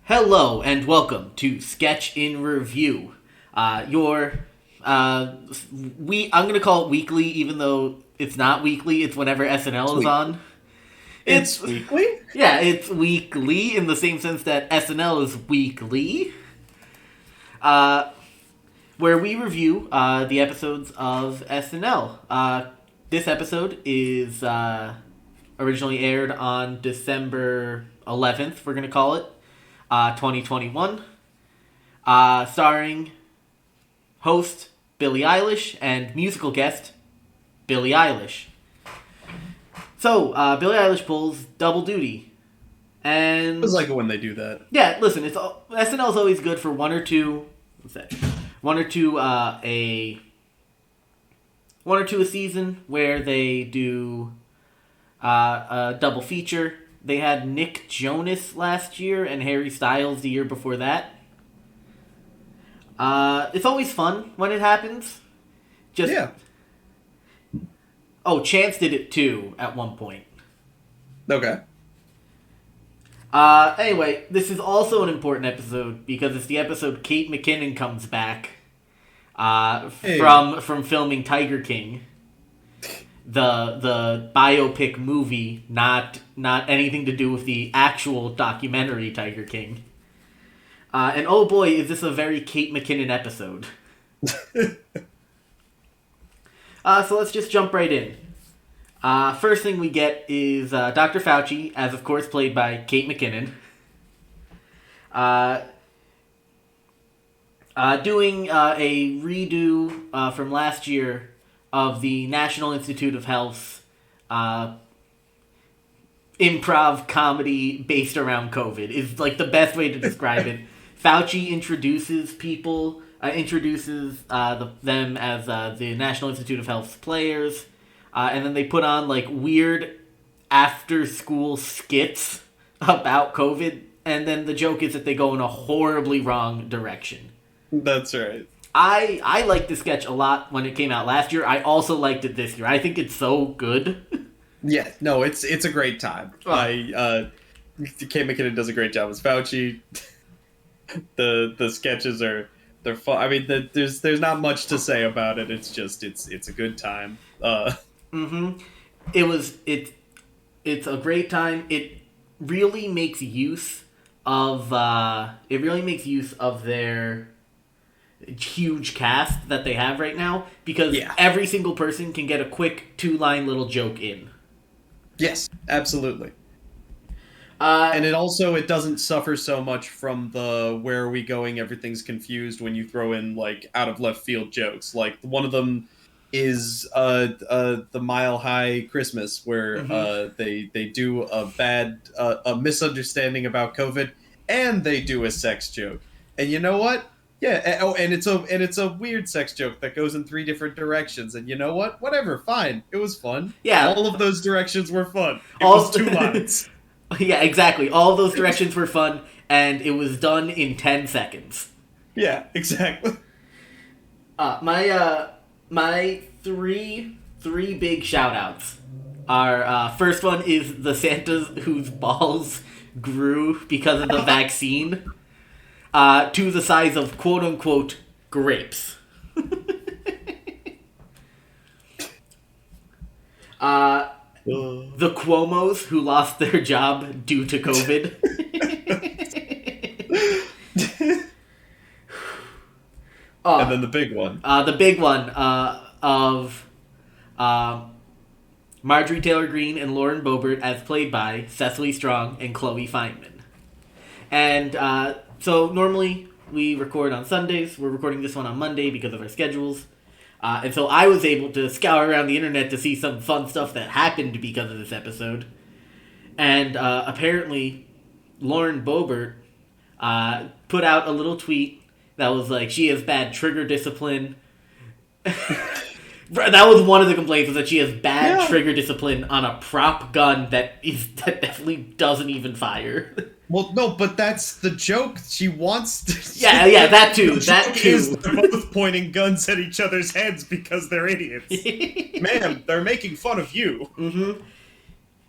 Hello and welcome to Sketch in Review. I'm gonna call it weekly, even though it's not weekly. It's whenever SNL is on. It's weekly? Yeah, it's weekly in the same sense that SNL is weekly. Where we review the episodes of SNL. This episode is originally aired on December 11th, we're gonna call it. 2021, starring host Billie Eilish and musical guest Billie Eilish. So, Billie Eilish pulls double duty. And I always like it when they do that. yeah, listen, SNL's always good for one or two a season where they do a double feature. They had Nick Jonas last year and Harry Styles the year before that. It's always fun when it happens. Yeah. Oh, Chance did it too at one point. Okay. Anyway, this is also an important episode because it's the episode Kate McKinnon comes back from filming Tiger King. The biopic movie, not anything to do with the actual documentary Tiger King. And oh boy, is this a very Kate McKinnon episode. So let's just jump right in. First thing we get is Dr. Fauci, as of course played by Kate McKinnon, doing a redo from last year of the National Institute of Health's improv comedy based around COVID is like the best way to describe it. Fauci introduces them as the National Institute of Health's players, and then they put on like weird after-school skits about COVID, and then the joke is that they go in a horribly wrong direction. That's right. I liked the sketch a lot when it came out last year. I also liked it this year. I think it's so good. Yeah, no, it's a great time. Kate McKinnon does a great job as Fauci. The sketches they're fun. I mean, there's not much to say about it. It's just it's a good time. It's a great time. It really makes use of their huge cast that they have right now, because every single person can get a quick 2-line little joke in. Yes, absolutely. And it doesn't suffer so much from the where are we going, everything's confused when you throw in like out of left field jokes. Like one of them is the Mile High Christmas where they do a misunderstanding about COVID and they do a sex joke. And you know what? Yeah, and it's a weird sex joke that goes in 3 different directions, and you know what? Whatever, fine. It was fun. Yeah. All of those directions were fun. It was 2 lines. Yeah, exactly. All of those directions were fun, and it was done in 10 seconds. Yeah, exactly. My three big shout-outs are, first one is the Santas whose balls grew because of the vaccine. To the size of quote-unquote grapes. The Cuomos who lost their job due to COVID. And then the big one. Of Marjorie Taylor Greene and Lauren Boebert as played by Cecily Strong and Chloe Fineman. And so normally we record on Sundays. We're recording this one on Monday because of our schedules. And so I was able to scour around the internet to see some fun stuff that happened because of this episode. And apparently Lauren Boebert put out a little tweet that was like, she has bad trigger discipline. That was one of the complaints, was that she has bad trigger discipline on a prop gun that definitely doesn't even fire. Well, no, but that's the joke. She wants to... Yeah, that too. They're both pointing guns at each other's heads because they're idiots. Man, they're making fun of you. Mm-hmm.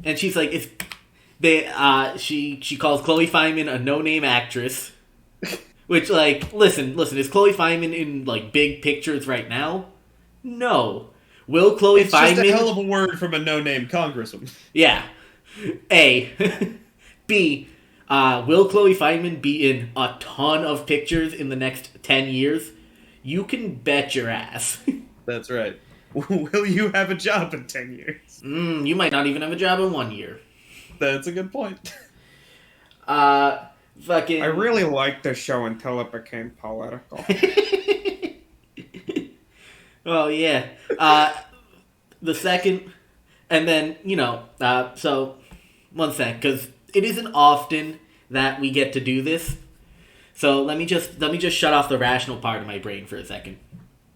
And she's like, She calls Chloe Fineman a no-name actress. Which, like, listen, is Chloe Fineman in, like, big pictures right now? No. Will Chloe It's Fineman... just a hell of a word from a no-name congresswoman. Yeah. A. B. Will Chloe Fineman be in a ton of pictures in the next 10 years? You can bet your ass. That's right. Will you have a job in 10 years? You might not even have a job in 1 year. That's a good point. Fucking... I really liked the show until it became political. Oh, yeah. The second... And then, so... One sec, because it isn't often that we get to do this. So let me just shut off the rational part of my brain for a second.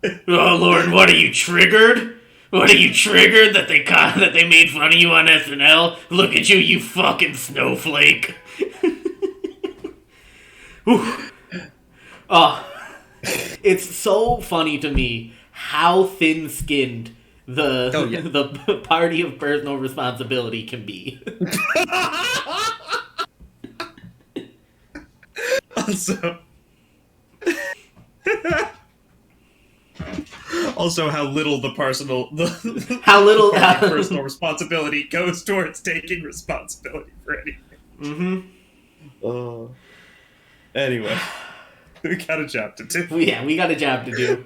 Oh, Lauren, what are you, triggered? What are you, triggered that they made fun of you on SNL? Look at you, you fucking snowflake. Oh, it's so funny to me how thin-skinned the party of personal responsibility can be. Also, how little personal responsibility goes towards taking responsibility for anything. Mm-hmm. Anyway, we got a job to do. Yeah, we got a job to do.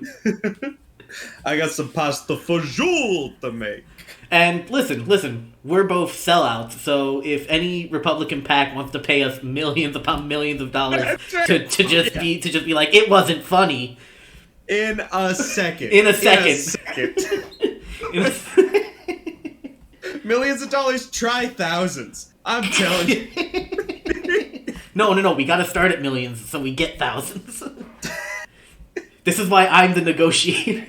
I got some pasta fagioli to make. And listen, we're both sellouts, so if any Republican PAC wants to pay us millions upon millions of dollars to just be like, it wasn't funny. In a second. Millions of dollars, try thousands. I'm telling you. No, we gotta start at millions so we get thousands. This is why I'm the negotiator.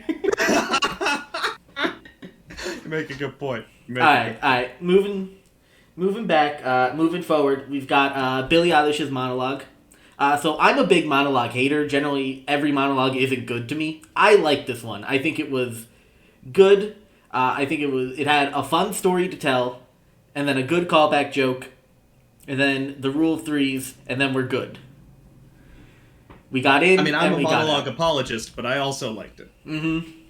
You make a good point. Alright. Moving forward, we've got Billie Eilish's Monologue. So I'm a big monologue hater. Generally, every monologue isn't good to me. I like this one. I think it was good. I think it had a fun story to tell, and then a good callback joke, and then the rule of threes, and then we're good. We got in. I'm a monologue apologist, but I also liked it. Mm-hmm.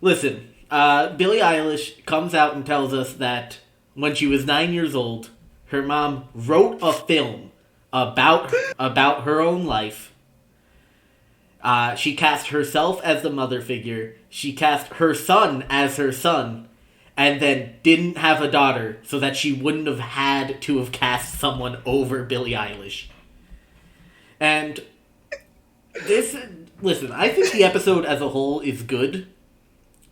Listen. Billie Eilish comes out and tells us that when she was 9 years old, her mom wrote a film about her own life. She cast herself as the mother figure. She cast her son as her son, and then didn't have a daughter so that she wouldn't have had to have cast someone over Billie Eilish. And listen, I think the episode as a whole is good.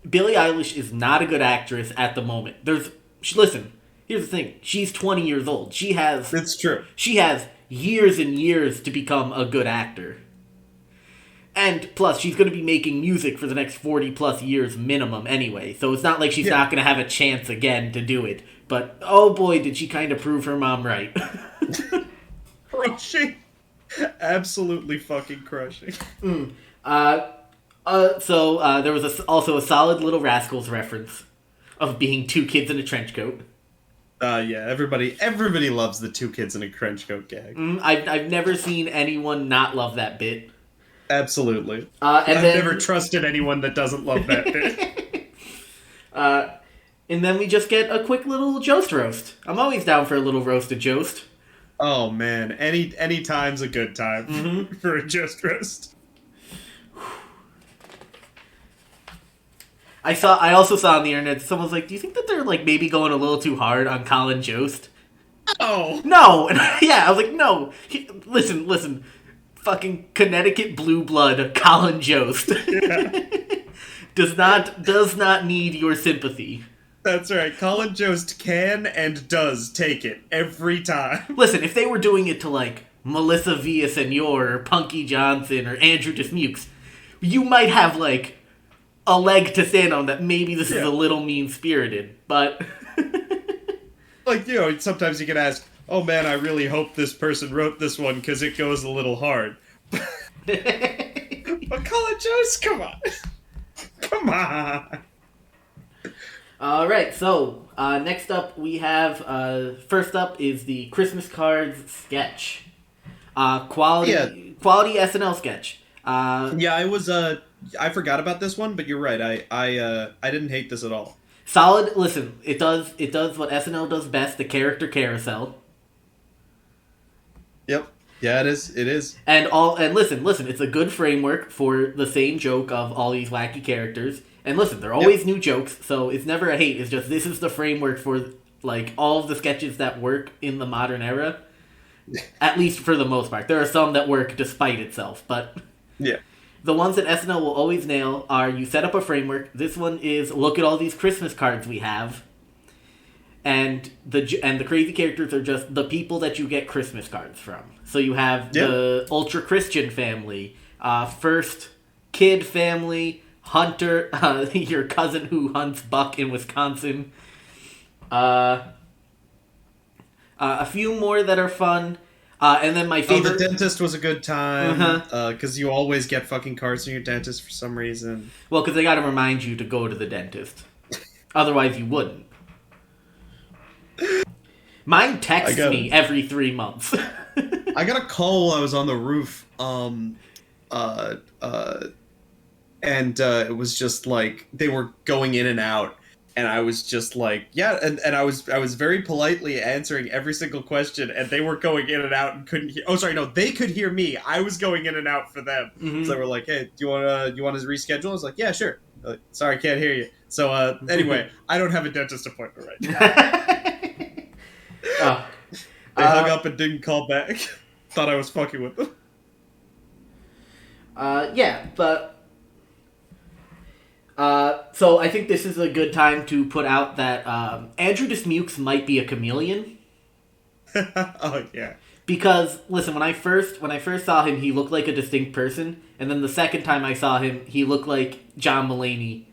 Billie Eilish is not a good actress at the moment. Listen, here's the thing. She's 20 years old. It's true. She has years and years to become a good actor. And plus, she's going to be making music for the next 40 plus years minimum anyway. So it's not like she's not going to have a chance again to do it. But, oh boy, did she kind of prove her mom right. Crushing. Absolutely fucking crushing. So there was also a solid Little Rascals reference of being two kids in a trench coat. Yeah, everybody loves the two kids in a trench coat gag. I've never seen anyone not love that bit. Absolutely. I've never trusted anyone that doesn't love that bit. And then we just get a quick little Jost roast. I'm always down for a little roasted Jost. Oh man, any time's a good time for a Jost roast. I also saw on the internet, someone's like, do you think that they're like maybe going a little too hard on Colin Jost? Oh. No! And I was like, no. Listen. Fucking Connecticut blue blood Colin Jost. Yeah. does not need your sympathy. That's right. Colin Jost can and does take it every time. Listen, if they were doing it to like Melissa Villasenor or Punky Johnson or Andrew Dismukes, you might have like a leg to stand on that maybe this is a little mean-spirited, but... Like, sometimes you can ask, oh man, I really hope this person wrote this one because it goes a little hard. But Colin Jost, come on. Come on. All right, so next up we have first up is the Christmas cards sketch. Quality SNL sketch. Yeah, I forgot about this one, but you're right. I didn't hate this at all. Solid. Listen, it does what SNL does best: the character carousel. Yep. Yeah, it is. It is. And listen, it's a good framework for the same joke of all these wacky characters. And listen, there are always new jokes, so it's never a hate. It's just this is the framework for like all of the sketches that work in the modern era. At least for the most part. There are some that work despite itself, but Yeah. the ones that SNL will always nail are you set up a framework. This one is look at all these Christmas cards we have. And the crazy characters are just the people that you get Christmas cards from. So you have the ultra Christian family, first kid family, Hunter, your cousin who hunts buck in Wisconsin. A few more that are fun. And then my favorite... Oh, the dentist was a good time. Because you always get fucking cards from your dentist for some reason. Well, because they gotta remind you to go to the dentist. Otherwise you wouldn't. Mine texts me every 3 months. I got a call while I was on the roof, and it was just like they were going in and out, and I was just like, yeah, and I was very politely answering every single question, and they were going in and out and couldn't hear. Oh, sorry, no, they could hear me. I was going in and out for them. Mm-hmm. So they were like, hey, do you want to reschedule? I was like, yeah, sure. Like, sorry, can't hear you. So anyway, I don't have a dentist appointment right now. They hung up and didn't call back. Thought I was fucking with them. Yeah, but... so I think this is a good time to put out that Andrew Dismukes might be a chameleon. Oh, yeah. Because, listen, when I first saw him, he looked like a distinct person. And then the second time I saw him, he looked like John Mulaney.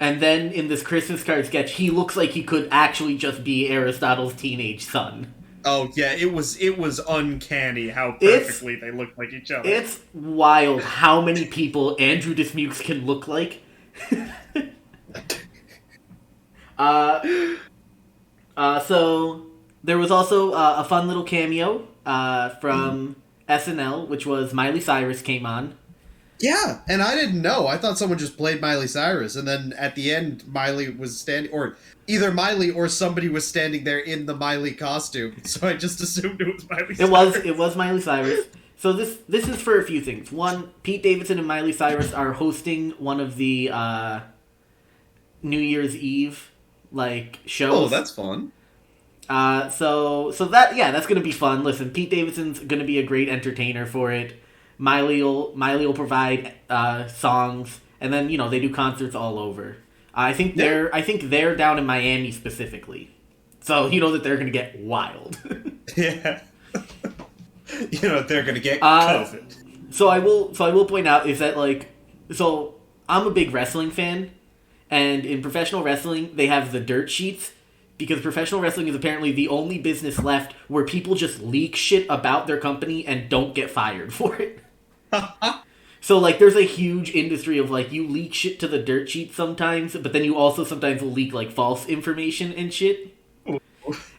And then in this Christmas card sketch, he looks like he could actually just be Aristotle's teenage son. Oh, yeah, it was uncanny how perfectly they look like each other. It's wild how many people Andrew Dismukes can look like. So there was also a fun little cameo from SNL, which was Miley Cyrus came on. Yeah, and I didn't know. I thought someone just played Miley Cyrus, and then at the end, Miley was standing, or either Miley or somebody was standing there in the Miley costume. So I just assumed it was Miley Cyrus. It was Miley Cyrus. So this is for a few things. One, Pete Davidson and Miley Cyrus are hosting one of the New Year's Eve shows. Oh, that's fun. So that's gonna be fun. Listen, Pete Davidson's gonna be a great entertainer for it. Miley will provide songs, and then they do concerts all over. I think they're down in Miami specifically, so that they're gonna get wild. Yeah, they're gonna get COVID. So I will point out is that I'm a big wrestling fan, and in professional wrestling they have the dirt sheets. Because professional wrestling is apparently the only business left where people just leak shit about their company and don't get fired for it. So, there's a huge industry of, you leak shit to the dirt sheet sometimes, but then you also sometimes will leak, false information and shit.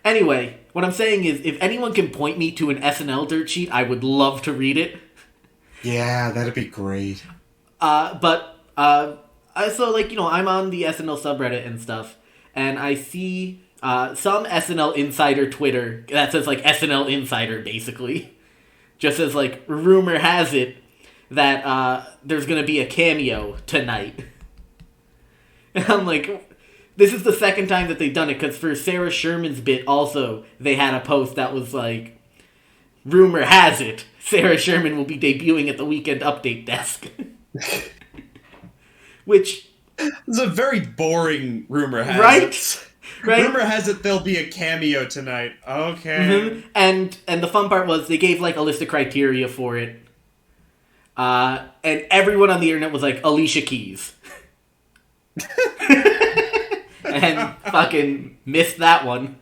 Anyway, what I'm saying is, if anyone can point me to an SNL dirt sheet, I would love to read it. Yeah, that'd be great. I'm on the SNL subreddit and stuff, and I see some SNL Insider Twitter that says, SNL Insider, basically. Just says, rumor has it that there's going to be a cameo tonight. And I'm like, this is the second time that they've done it, because for Sarah Sherman's bit also, they had a post that was rumor has it, Sarah Sherman will be debuting at the Weekend Update desk. Which... It's a very boring rumor has it. Right? Rumor has it there'll be a cameo tonight. Okay. Mm-hmm. And the fun part was they gave a list of criteria for it. And everyone on the internet was like, Alicia Keys. And fucking missed that one.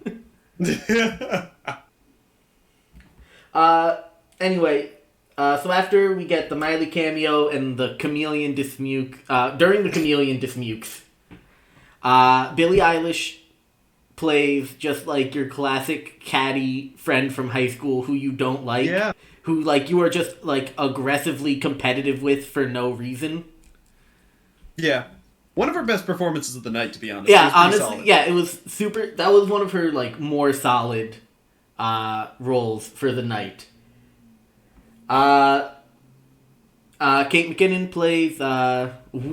Anyway, so after we get the Miley cameo and the Chameleon Dismuke, during the Chameleon Dismukes, Billie Eilish plays just like your classic catty friend from high school who you don't like. Yeah. Who, like, you are just, like, aggressively competitive with for no reason. Yeah. One of her best performances of the night, to be honest. Yeah, honestly, solid. yeah, it was super... That was one of her, like, more solid roles for the night. Kate McKinnon plays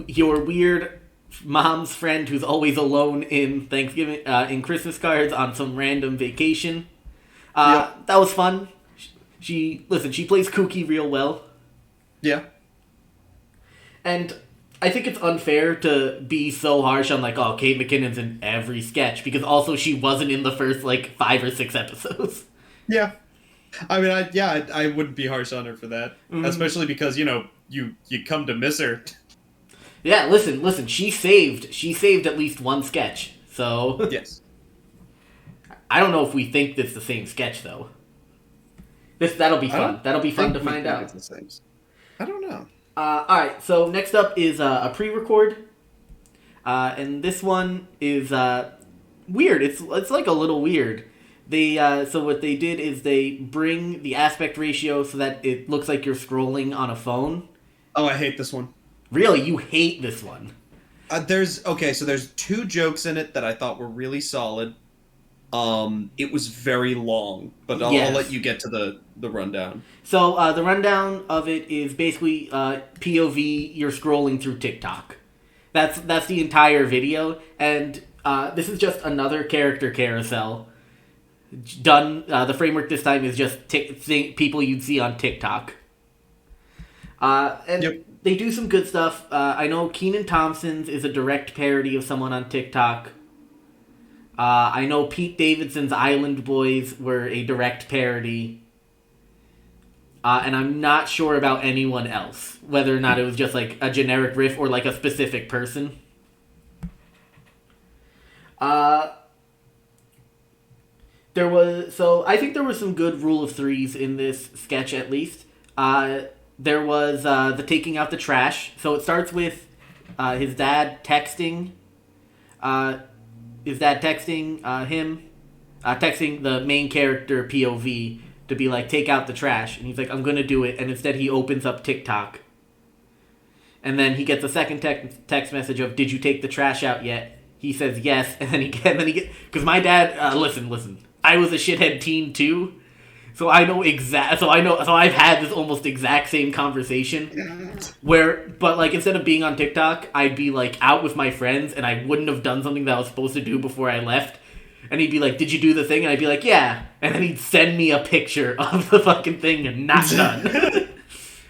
your weird mom's friend who's always alone in Thanksgiving, in Christmas cards on some random vacation. That was fun. She plays kooky real well. Yeah. And I think it's unfair to be so harsh on, like, oh, Kate McKinnon's in every sketch, because also she wasn't in the first, like, 5 or 6 episodes. Yeah. I mean, I wouldn't be harsh on her for that. Mm-hmm. Especially because, you come to miss her. Yeah, listen, she saved at least one sketch, so... Yes. I don't know if we think it's the same sketch, though. That'll be fun. That'll be fun to find out. It's the same. I don't know. Alright, so next up is a pre-record. And this one is weird. It's like a little weird. So what they did is they bring the aspect ratio so that it looks like you're scrolling on a phone. Oh, I hate this one. Really? You hate this one? There's 2 jokes in it that I thought were really solid. It was very long, but I'll let you get to the rundown. So the rundown of it is basically POV. You're scrolling through TikTok. That's the entire video, and this is just another character carousel. Done. The framework this time is just people you'd see on TikTok. And they do some good stuff. I know Kenan Thompson's is a direct parody of someone on TikTok. I know Pete Davidson's Island Boys were a direct parody. And I'm not sure about anyone else. Whether or not it was just like a generic riff or like a specific person. I think there were some good rule of threes in this sketch at least. There was the taking out the trash. So it starts with his dad texting. Texting the main character POV to be like, take out the trash. And he's like, I'm going to do it. And instead he opens up TikTok. And then he gets a second text message of, did you take the trash out yet? He says yes. And then he because my dad, listen. I was a shithead teen too. So I've had this almost exact same conversation but like instead of being on TikTok, I'd be like out with my friends and I wouldn't have done something that I was supposed to do before I left. And he'd be like, did you do the thing? And I'd be like, yeah. And then he'd send me a picture of the fucking thing and not done.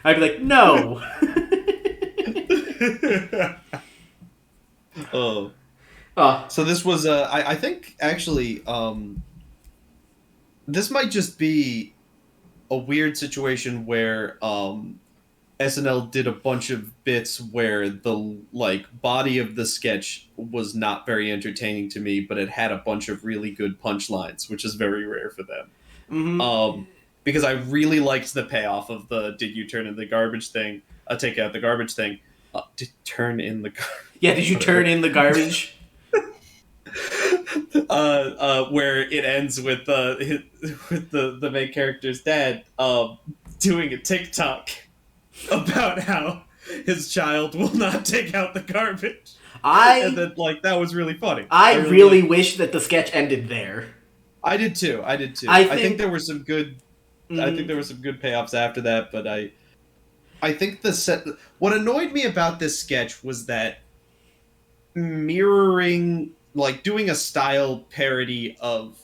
I'd be like, no. So this was, I think, actually, this might just be a weird situation where SNL did a bunch of bits where the body of the sketch was not very entertaining to me, but it had a bunch of really good punchlines, which is very rare for them. Mm-hmm. Because I really liked the payoff of the "Did you turn in the garbage thing?" Take out the garbage thing. Turn in the garbage. Yeah, did you turn in the garbage? Where it ends with the main character's dad doing a TikTok about how his child will not take out the garbage. And then that was really funny. I really wish that the sketch ended there. I did too. I think there were some good. Mm-hmm. I think there were some good payoffs after that, but I think what annoyed me about this sketch was that mirroring, doing a style parody of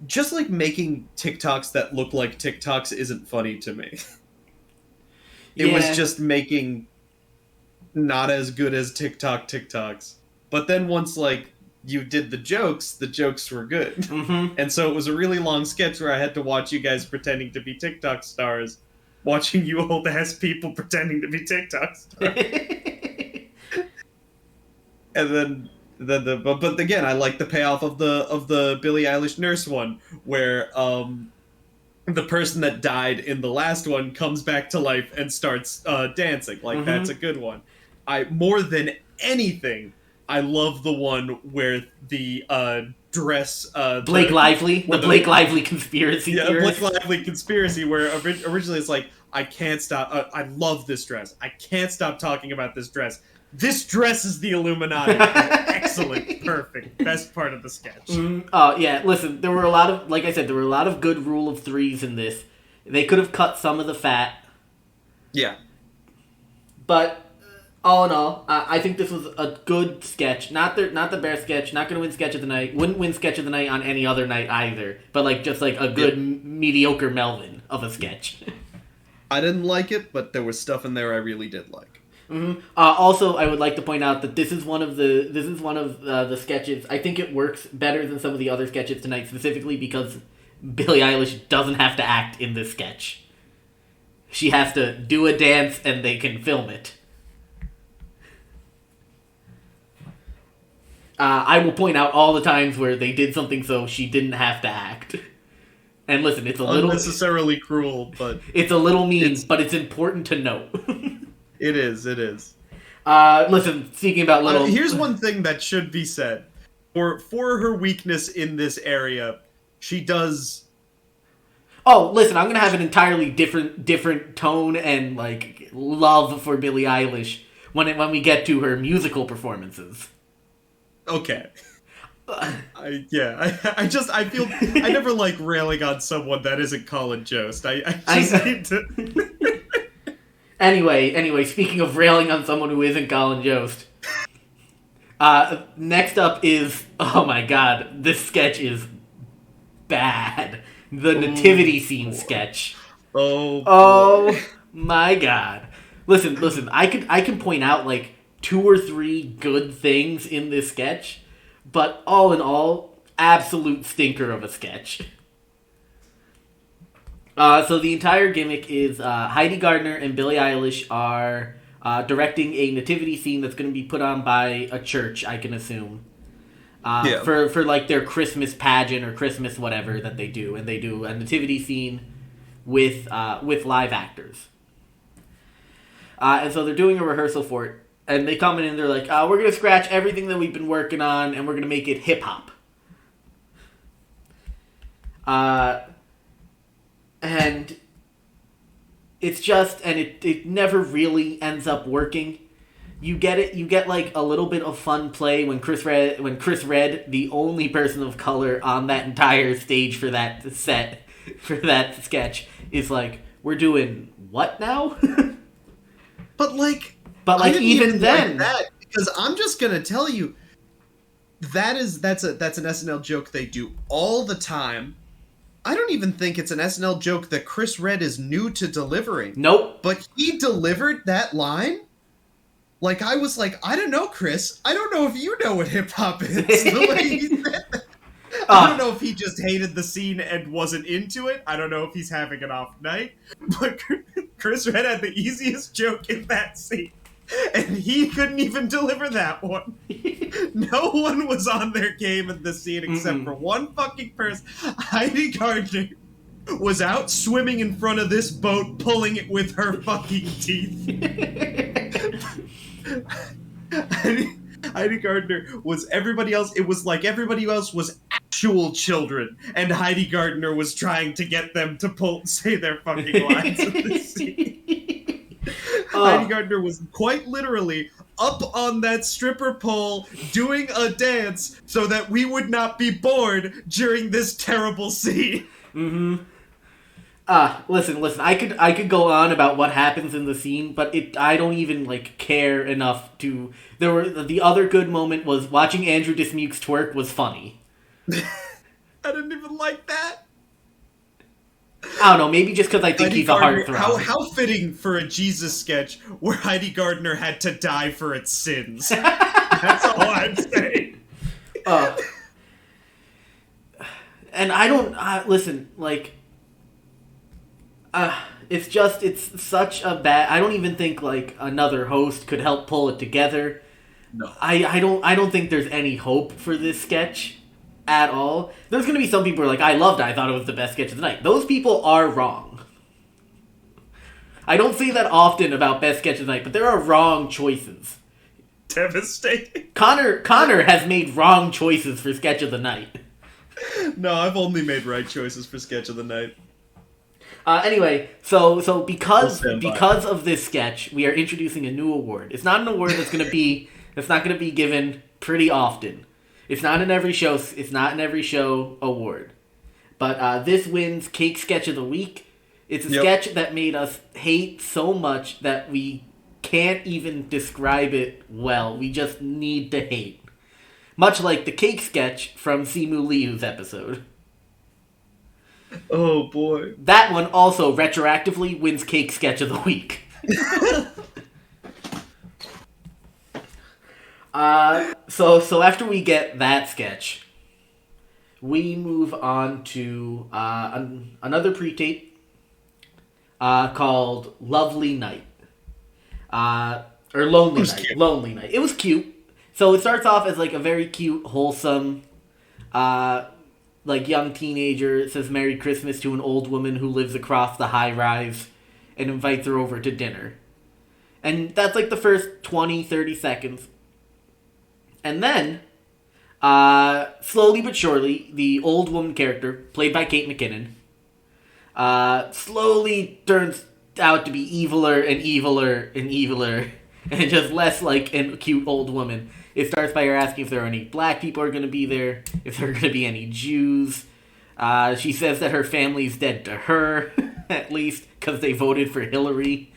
just making TikToks that look like TikToks isn't funny to me. It was just making not as good as TikToks. But then once you did the jokes were good. Mm-hmm. And so it was a really long sketch where I had to watch you guys pretending to be TikTok stars, watching you old ass people pretending to be TikTok stars. And then but again, I like the payoff of the Billie Eilish nurse one, where the person that died in the last one comes back to life and starts dancing. Mm-hmm. That's a good one. More than anything, I love the one where the dress Blake Lively, the Blake Lively conspiracy theorist. Blake Lively conspiracy, where originally it's like, I can't stop. I love this dress. I can't stop talking about this dress. This dress is the Illuminati. Excellent, perfect, best part of the sketch. Yeah. Listen, there were a lot of, like I said, there were a lot of good rule of threes in this. They could have cut some of the fat. Yeah. But all in all, I think this was a good sketch. Not the best sketch. Not going to win sketch of the night. Wouldn't win sketch of the night on any other night either. But just a good mediocre Melvin of a sketch. I didn't like it, but there was stuff in there I really did like. Mm-hmm. Also, I would like to point out that this is one of the sketches. I think it works better than some of the other sketches tonight, specifically because Billie Eilish doesn't have to act in this sketch. She has to do a dance, and they can film it. I will point out all the times where they did something so she didn't have to act. And listen, it's a little unnecessarily cruel, but it's a little mean, but it's important to note. It is. Listen, speaking about little... here's one thing that should be said. For her weakness in this area, she does... Oh, listen, I'm going to have an entirely different tone and, love for Billie Eilish when we get to her musical performances. Okay. I feel... I never like railing on someone that isn't Colin Jost. I just need to... Anyway, speaking of railing on someone who isn't Colin Jost, next up is, oh my god, this sketch is bad. The Nativity scene sketch. Oh my god. Listen, I can point out, 2 or 3 good things in this sketch, but all in all, absolute stinker of a sketch. So the entire gimmick is Heidi Gardner and Billie Eilish are directing a nativity scene that's going to be put on by a church, I can assume. For their Christmas pageant or Christmas whatever that they do. And they do a nativity scene with live actors. And so they're doing a rehearsal for it. And they come in and they're like, we're going to scratch everything that we've been working on and we're going to make it hip-hop. And it's just, and it never really ends up working. You get a little bit of fun play when Chris Redd, the only person of color on that entire stage for that set, for that sketch, is like, we're doing what now? But even then, like that, because I'm just gonna tell you, that's an SNL joke they do all the time. I don't even think it's an SNL joke that Chris Redd is new to delivering. Nope. But he delivered that line. I was like, I don't know, Chris. I don't know if you know what hip hop is. The way he said that. I don't know if he just hated the scene and wasn't into it. I don't know if he's having an off night. But Chris Redd had the easiest joke in that scene. And he couldn't even deliver that one. No one was on their game in this scene except for one fucking person. Heidi Gardner was out swimming in front of this boat, pulling it with her fucking teeth. Heidi Gardner was everybody else. It was like everybody else was actual children, and Heidi Gardner was trying to get them to say their fucking lines in this scene. Heidi Gardner was quite literally up on that stripper pole doing a dance so that we would not be bored during this terrible scene. Mm-hmm. Listen, I could go on about what happens in the scene, but I don't even, care enough to... The other good moment was watching Andrew Dismuke's twerk was funny. I didn't even like that. I don't know, maybe just because I think Heidi he's Gardner, a heartthrob. How fitting for a Jesus sketch where Heidi Gardner had to die for its sins. That's all I'm saying. And I don't... listen, it's such a bad... I don't even think, another host could help pull it together. No. I don't think there's any hope for this sketch at all. There's going to be some people who are like, I loved it, I thought it was the best sketch of the night. Those people are wrong. I don't say that often about best sketch of the night, but there are wrong choices. devastating. Connor has made wrong choices for sketch of the night. No, I've only made right choices for sketch of the night. Anyway, so because of this sketch, we are introducing a new award. It's not an award that's not gonna be given pretty often. It's not an every show. It's not an every show award. But this wins Cake Sketch of the Week. It's a sketch that made us hate so much that we can't even describe it well. We just need to hate. Much like the cake sketch from Simu Liu's episode. Oh boy. That one also retroactively wins Cake Sketch of the Week. So after we get that sketch, we move on to another pre-tape called Lovely Night. Or Lonely Night. Cute. Lonely Night. It was cute. So it starts off as like a very cute, wholesome, like young teenager says Merry Christmas to an old woman who lives across the high rise and invites her over to dinner. And that's like the first 20, 30 seconds. And then, slowly but surely, the old woman character, played by Kate McKinnon, slowly turns out to be eviler and eviler and eviler, and just less like a cute old woman. It starts by her asking if there are any black people are going to be there, if there are going to be any Jews. She says that her family's dead to her, at least, because they voted for Hillary.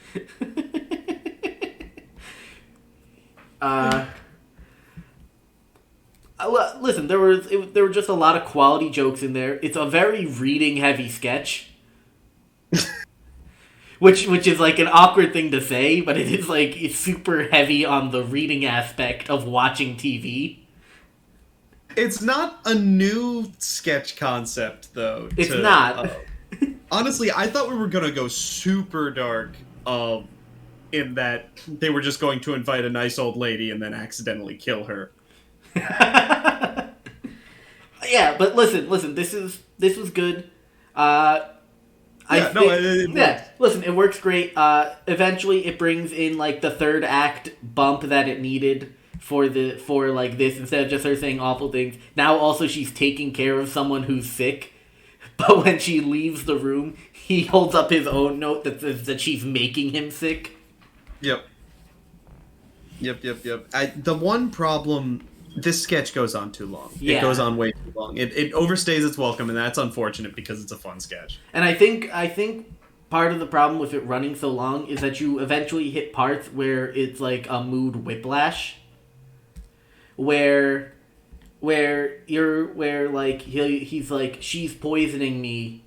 Listen, there were just a lot of quality jokes in there. It's a very reading-heavy sketch. Which is like an awkward thing to say, but it is like it's super heavy on the reading aspect of watching TV. It's not a new sketch concept, though. It's not. Honestly, I thought we were gonna go super dark, in that they were just going to invite a nice old lady and then accidentally kill her. Yeah, but listen. This was good. Listen, it works great. Eventually, it brings in like the third act bump that it needed for like this. Instead of just her saying awful things, now also she's taking care of someone who's sick. But when she leaves the room, he holds up his own note that says that she's making him sick. Yep. The one problem. This sketch goes on too long. Yeah. It goes on way too long. It overstays its welcome, and that's unfortunate because it's a fun sketch. And I think part of the problem with it running so long is that you eventually hit parts where it's like a mood whiplash, where he's like, she's poisoning me,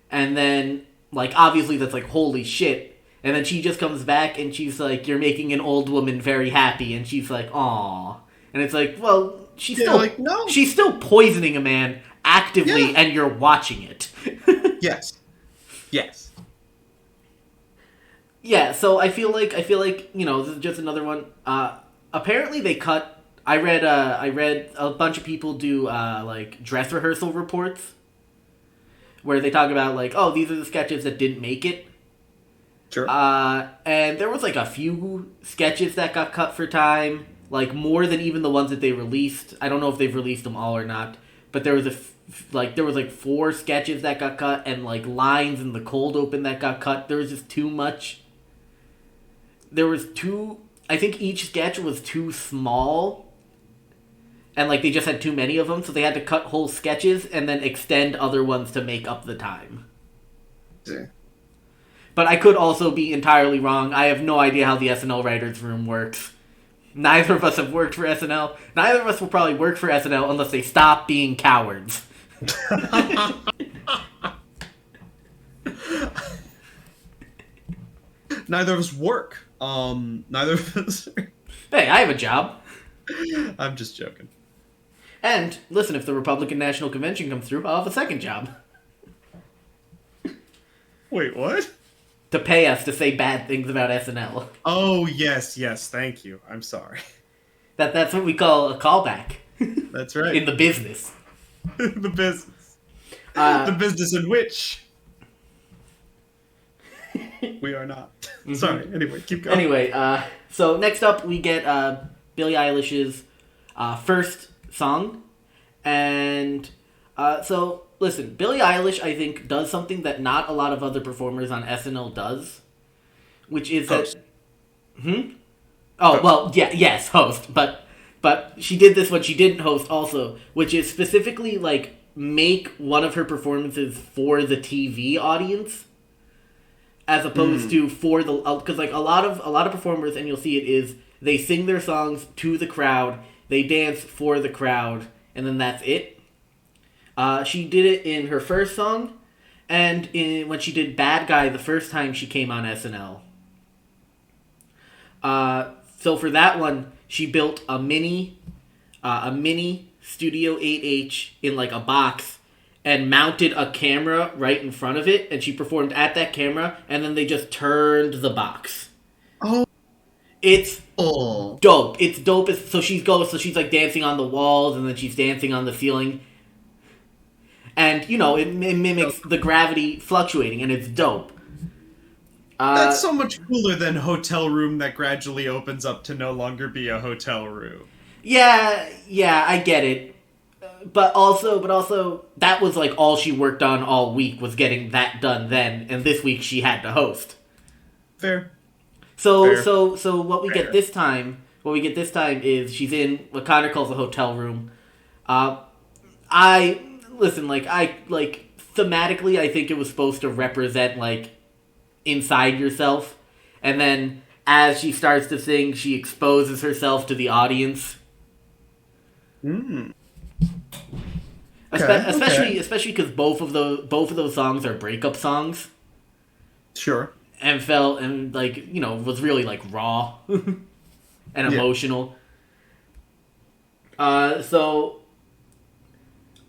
and then like obviously that's like holy shit, and then she just comes back and she's like, you're making an old woman very happy, and she's like, aww. And it's like, well, she's still poisoning a man actively, and you're watching it. Yes. Yeah. So I feel like this is just another one. Apparently they cut. I read a bunch of people do like dress rehearsal reports, where they talk about like, oh, these are the sketches that didn't make it. Sure. And there was like a few sketches that got cut for time. Like, more than even the ones that they released. I don't know if they've released them all or not. But there was there was 4 sketches that got cut, and like lines in the cold open that got cut. There was just too much. There was I think each sketch was too small. And like they just had too many of them, so they had to cut whole sketches and then extend other ones to make up the time. Yeah. But I could also be entirely wrong. I have no idea how the SNL writers' room works. Neither of us have worked for SNL. Neither of us will probably work for SNL unless they stop being cowards. Neither of us work. Neither of us. Hey, I have a job. I'm just joking. And, listen, if the Republican National Convention comes through, I'll have a second job. Wait, what? To pay us to say bad things about SNL. Oh, yes, thank you. I'm sorry. That's what we call a callback. That's right. In the business. The business. The business in which we are not. Sorry. Anyway, keep going. Anyway, so next up we get Billie Eilish's first song, and so listen, Billie Eilish I think does something that not a lot of other performers on SNL does, which is Host. that. Oh well, yeah, yes, host, but she did this when she didn't host also, which is specifically like make one of her performances for the TV audience, as opposed to for the because like a lot of performers, and you'll see it is they sing their songs to the crowd, they dance for the crowd, and then that's it. She did it in her first song, and when she did Bad Guy the first time she came on SNL. So for that one, she built a mini Studio 8H in like a box and mounted a camera right in front of it, and she performed at that camera, and then they just turned the box. Oh. It's dope. It's dope. So she's like dancing on the walls, and then she's dancing on the ceiling. And, it mimics the gravity fluctuating, and it's dope. That's so much cooler than hotel room that gradually opens up to no longer be a hotel room. Yeah, I get it. But also, that was like all she worked on all week was getting that done then, and this week she had to host. Fair. So what we get this time is she's in what Connor calls a hotel room. Thematically, I think it was supposed to represent like inside yourself, and then as she starts to sing, she exposes herself to the audience. Especially because both of those songs are breakup songs. Sure. And was really like raw and emotional. So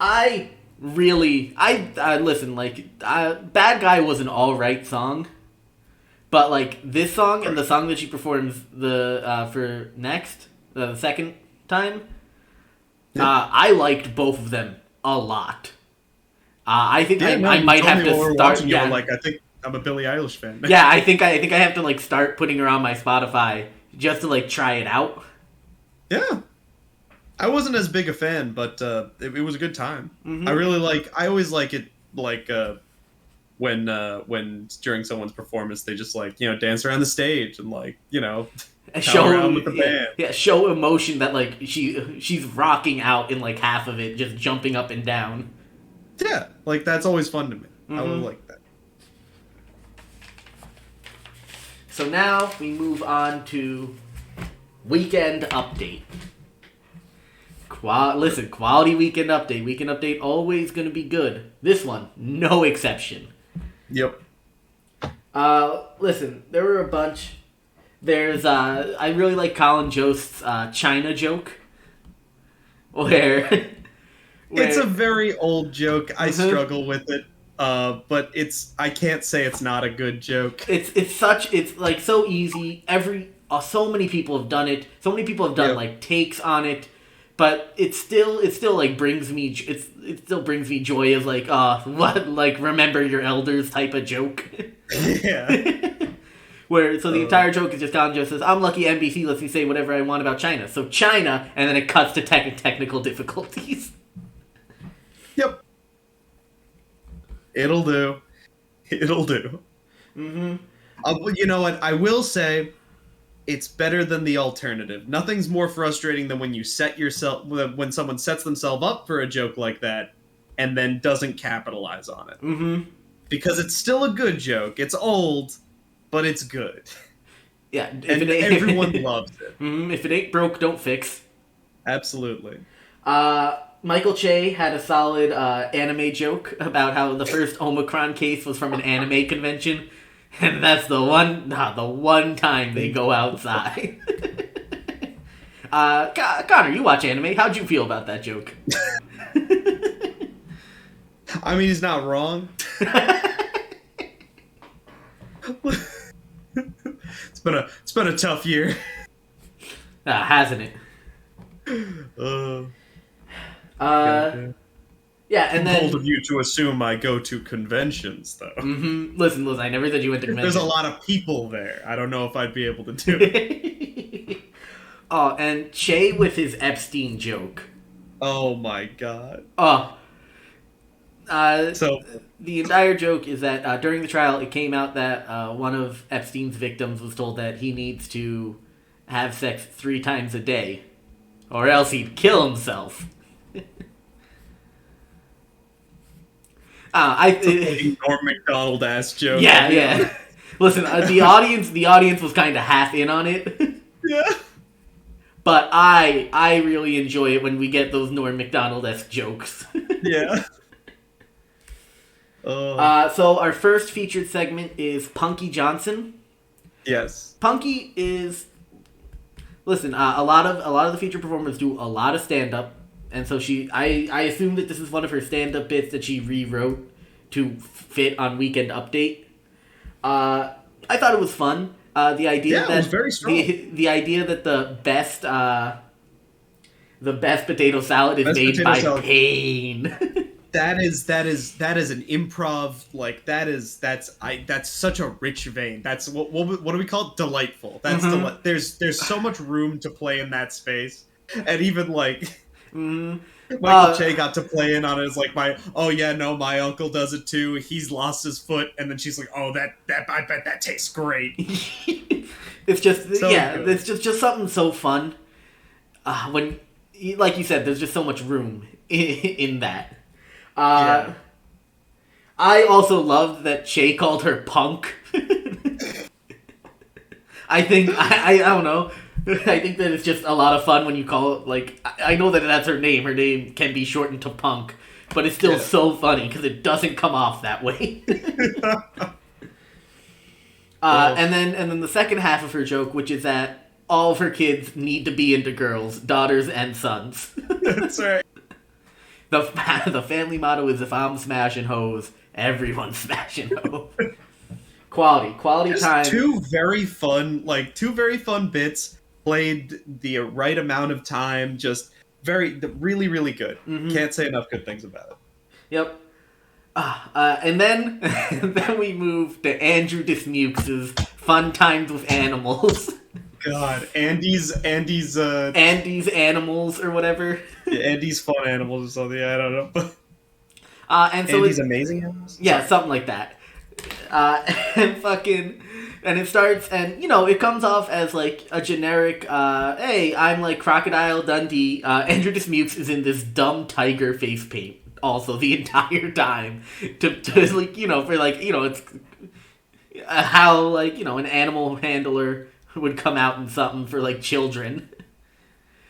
I listen, Bad Guy was an alright song, but like this song and the song that she performs for next the second time, I liked both of them a lot. I think I might have to start. Yeah, I think I'm a Billie Eilish fan. Yeah, I think I have to start putting her on my Spotify just to try it out. Yeah, I wasn't as big a fan, but it was a good time. Mm-hmm. I always like it when during someone's performance they just dance around the stage and show around with the band. Yeah, show emotion that she's rocking out in half of it, just jumping up and down. Yeah, that's always fun to me. Mm-hmm. I would like that. So now we move on to Weekend Update. Quality Weekend Update. Weekend Update always going to be good. This one, no exception. Yep. Listen, there were a bunch. There's, I really like Colin Jost's China joke. Where it's a very old joke. I struggle with it. But I can't say it's not a good joke. It's so easy. So many people have done it. So many people have done takes on it, but it still brings me joy as remember your elders type of joke. Yeah. The entire joke is just Colin Jost says, "I'm lucky NBC lets me say whatever I want about China." So China, and then it cuts to technical difficulties. Yep. It'll do. Mm-hmm. You know what? I will say, it's better than the alternative. Nothing's more frustrating than when when someone sets themselves up for a joke like that, and then doesn't capitalize on it. Mm-hmm. Because it's still a good joke. It's old, but it's good. Yeah, and everyone loves it. Mm-hmm. If it ain't broke, don't fix. Absolutely. Michael Che had a solid anime joke about how the first Omicron case was from an anime convention, and that's the one time they go outside. Connor, you watch anime. How'd you feel about that joke? I mean, he's not wrong. It's been a tough year. Hasn't it? Yeah, and then... Bold of you to assume I go to conventions, though. Mm-hmm. Listen, I never said you went to conventions. There's a lot of people there. I don't know if I'd be able to do it. Oh, and Che with his Epstein joke. Oh my god. So the entire joke is that during the trial, it came out that one of Epstein's victims was told that he needs to have sex 3 times a day, or else he'd kill himself. Norm Macdonald ass joke. Yeah. Listen, the audience was kind of half in on it. Yeah. But I really enjoy it when we get those Norm Macdonald-esque jokes. Yeah. So our first featured segment is Punky Johnson. Yes. Punky is... Listen, a lot of the featured performers do a lot of stand-up. And so I assume that this is one of her stand-up bits that she rewrote to fit on Weekend Update. I thought it was fun. The idea that it was very strong. The idea that the best potato salad is made by pain. That is an improv, like that's such a rich vein. That's what do we call it? Delightful. That's there's so much room to play in that space, and even like Michael Che got to play in on it as like my uncle does it too. He's lost his foot, and then she's like, oh that I bet that tastes great. It's just good. It's just something so fun. When, like you said, there's just so much room in that. I also loved that Che called her punk. I think I don't know. I think that it's just a lot of fun when you call it, like, I know that that's her name. Her name can be shortened to Punk, but it's still so funny because it doesn't come off that way. And then the second half of her joke, which is that all of her kids need to be into girls, daughters and sons. That's right. The family motto is, if I'm smashing hoes, everyone's smashing hoes. Quality time. Two very fun bits, played the right amount of time, just really, really good. Mm-hmm. Can't say enough good things about it. Yep. And then we move to Andrew Dismukes' Fun Times with Animals. God, Andy's Animals or whatever. Yeah, Andy's Fun Animals or something. I don't know. And so Andy's Amazing Animals? Yeah, something like that. And it starts, and, it comes off as, like, a generic, hey, I'm, like, Crocodile Dundee. Andrew Dismukes is in this dumb tiger face paint also the entire time. To like, for, like, it's how, like, an animal handler would come out in something for, like, children.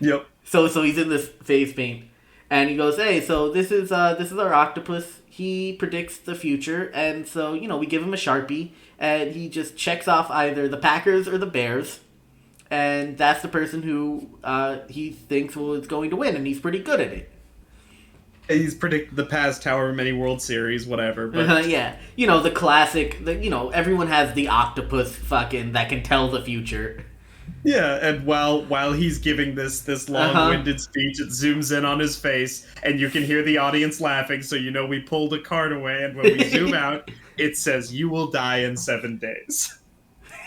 Yep. So he's in this face paint, and he goes, hey, so this is our octopus. He predicts the future, and so, we give him a Sharpie, and he just checks off either the Packers or the Bears, and that's the person who he thinks is going to win, and he's pretty good at it. He's predicted the past however many World Series, whatever. But... yeah. The classic, everyone has the octopus fucking that can tell the future. Yeah, and while he's giving this long-winded speech, it zooms in on his face, and you can hear the audience laughing, so we pulled a card away, and when we zoom out, it says, "You will die in 7 days."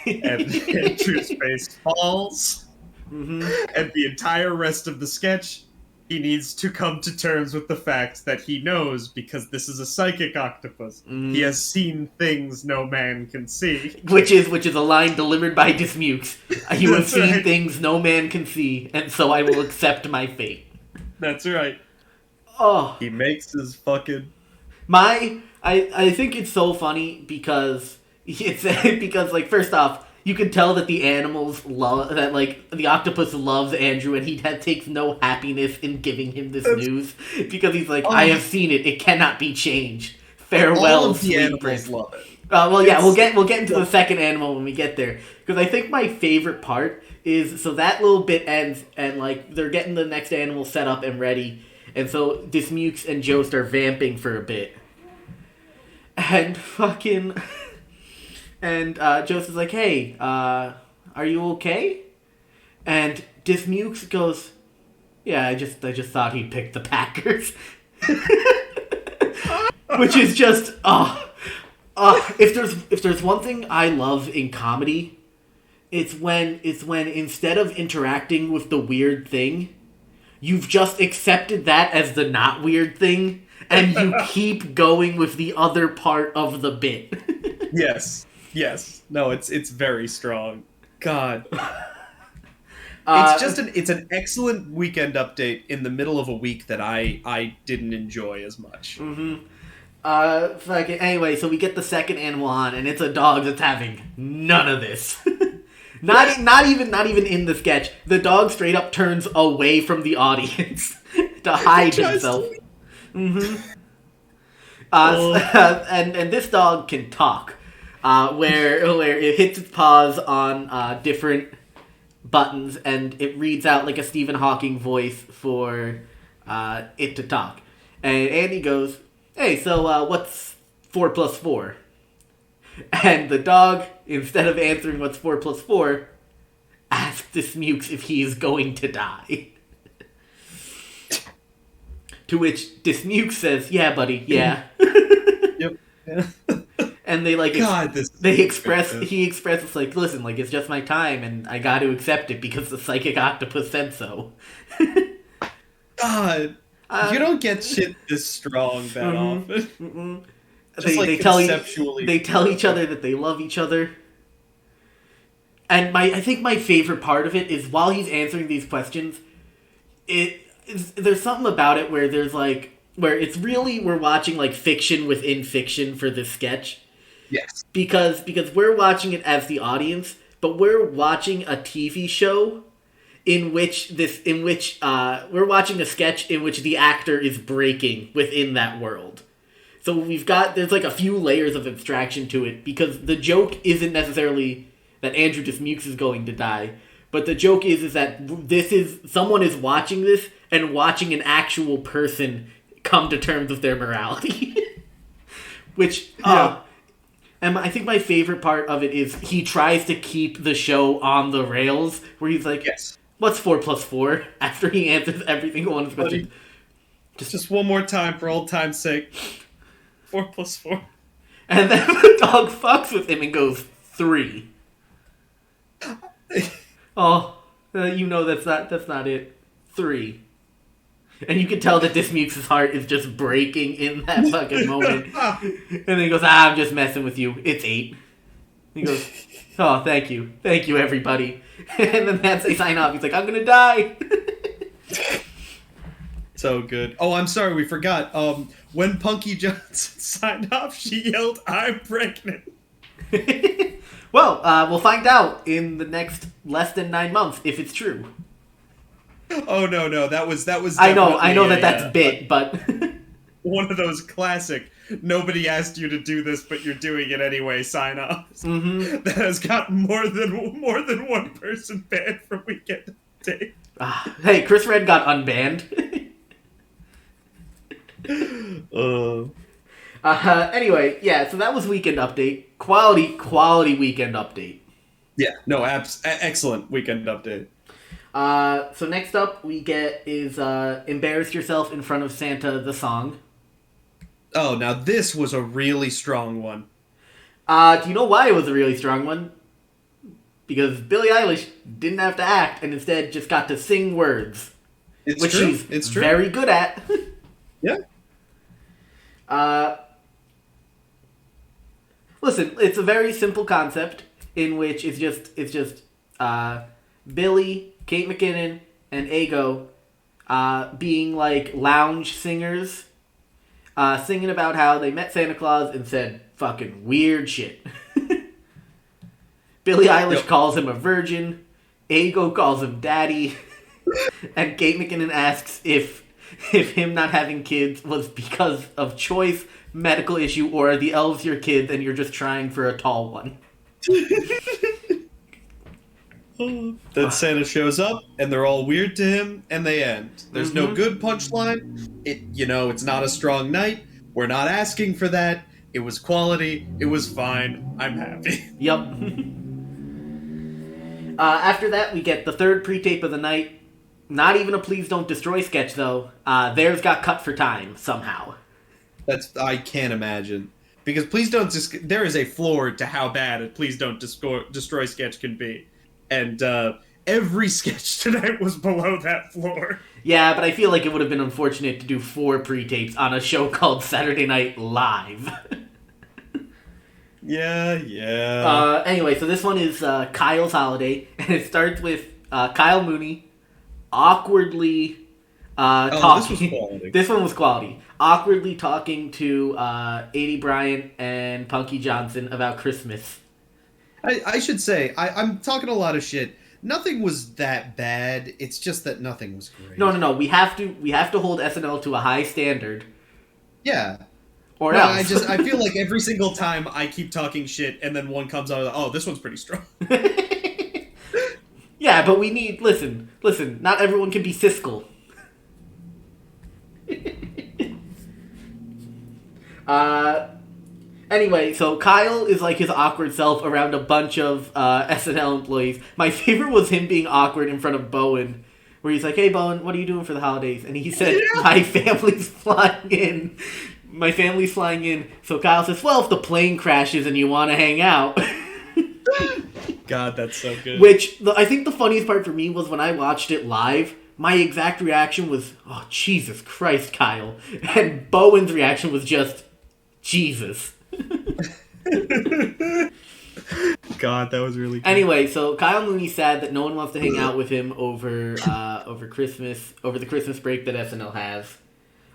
And Andrew's face falls, and the entire rest of the sketch, he needs to come to terms with the fact that he knows, because this is a psychic octopus. He has seen things no man can see. Which is a line delivered by Dismukes. You have seen things no man can see, and so I will accept my fate. That's right. Oh. He makes his fucking... I think it's so funny because like, first off, you can tell that the animals love that, like, the octopus loves Andrew, and he takes no happiness in giving him this news because he's like, I have seen it; it cannot be changed. Farewell, all of the sweet animals prince. love it. We'll get into the second animal when we get there, because I think my favorite part is, so that little bit ends, and, like, they're getting the next animal set up and ready, and so Dismukes and Jost are vamping for a bit, and fucking. And Jost is like, hey, are you okay? And Dismukes goes, yeah, I just thought he picked the Packers. which is just if there's one thing I love in comedy, it's when instead of interacting with the weird thing, you've just accepted that as the not weird thing, and you keep going with the other part of the bit. Yes. No, it's very strong. God. It's an excellent weekend update in the middle of a week that I didn't enjoy as much. Mm-hmm. Anyway, so we get the second animal on, and it's a dog that's having none of this. not even in the sketch. The dog straight up turns away from the audience to hide himself. Mm-hmm. And this dog can talk, where it hits its paws on different buttons, and it reads out like a Stephen Hawking voice for it to talk. And Andy goes, "Hey, so what's 4 plus 4? And the dog, instead of answering what's 4 plus 4, asks Dismukes if he is going to die. To which Dismukes says, "Yeah, buddy, yeah." Yep. And they God, he expresses like, "Listen, like, it's just my time, and I got to accept it because the psychic octopus said so." God, you don't get shit this strong that often. Mm-mm. They tell each other that they love each other. And I think my favorite part of it is while he's answering these questions, there's something about it where we're watching like fiction within fiction for this sketch. Yes. Because we're watching it as the audience, but we're watching a TV show we're watching a sketch in which the actor is breaking within that world. So there's like a few layers of abstraction to it, because the joke isn't necessarily that Andrew Dismukes is going to die, but the joke is that someone is watching this and watching an actual person come to terms with their morality. Which, and I think my favorite part of it is he tries to keep the show on the rails, where he's like, "Yes. What's 4 plus 4? After he answers every single one of his questions. Just one more time for old time's sake. 4 plus 4. And then the dog fucks with him and goes, 3. Oh, that's not it. 3. And you can tell that Dismukes' heart is just breaking in that fucking moment. And then he goes, "I'm just messing with you. It's 8. He goes, "Oh, thank you. Thank you, everybody." And then they sign off. He's like, "I'm gonna die." So good. Oh, I'm sorry, we forgot. When Punky Johnson signed off, she yelled, "I'm pregnant." Well, we'll find out in the next less than 9 months if it's true. Oh no, that was. I know that's bit, but one of those classic. Nobody asked you to do this, but you're doing it anyway. Sign offs. Mm-hmm. That has got more than one person banned from Weekend Update. Hey, Chris Red got unbanned. Anyway, yeah. So that was Weekend Update. Quality Weekend Update. Yeah. No. Excellent Weekend Update. So next up we get is "Embarrass Yourself in Front of Santa," the song. Oh, now this was a really strong one. Do you know why it was a really strong one? Because Billie Eilish didn't have to act and instead just got to sing words. Which she's very good at. Yeah. Listen, it's a very simple concept in which it's just Billy, Kate McKinnon, and Ego being like lounge singers, singing about how they met Santa Claus and said fucking weird shit. Billie Eilish calls him a virgin, Ego calls him daddy, and Kate McKinnon asks if him not having kids was because of choice, medical issue, or are the elves your kids and you're just trying for a tall one. Then Santa shows up, and they're all weird to him, and they end. There's no good punchline. It's not a strong night. We're not asking for that. It was quality. It was fine. I'm happy. Yep. After that, we get the third pre-tape of the night. Not even a Please Don't Destroy sketch, though. Theirs got cut for time, somehow. I can't imagine. Because please don't there is a floor to how bad a please don't destroy sketch can be. And every sketch tonight was below that floor. Yeah, but I feel like it would have been unfortunate to do 4 pre-tapes on a show called Saturday Night Live. Yeah. Anyway, so this one is Kyle's Holiday, and it starts with Kyle Mooney awkwardly talking. This was quality. This one was quality. Awkwardly talking to A.D. Bryant and Punky Johnson about Christmas. I should say, I'm talking a lot of shit. Nothing was that bad. It's just that nothing was great. No. We have to hold SNL to a high standard. Yeah. Or else. I feel like every single time I keep talking shit, and then one comes out of oh, this one's pretty strong. Yeah, but we need listen. Not everyone can be Siskel. Anyway, so Kyle is like his awkward self around a bunch of SNL employees. My favorite was him being awkward in front of Bowen, where he's like, "Hey, Bowen, what are you doing for the holidays?" And he said, Yeah. "My family's flying in. My family's flying in." So Kyle says, "Well, if the plane crashes and you want to hang out." God, that's so good. Which, I think the funniest part for me was when I watched it live, my exact reaction was, "Oh, Jesus Christ, Kyle." And Bowen's reaction was just, "Jesus." God, that was really good. Anyway, so Kyle Mooney's sad that no one wants to hang out with him over Christmas, over the Christmas break that SNL has.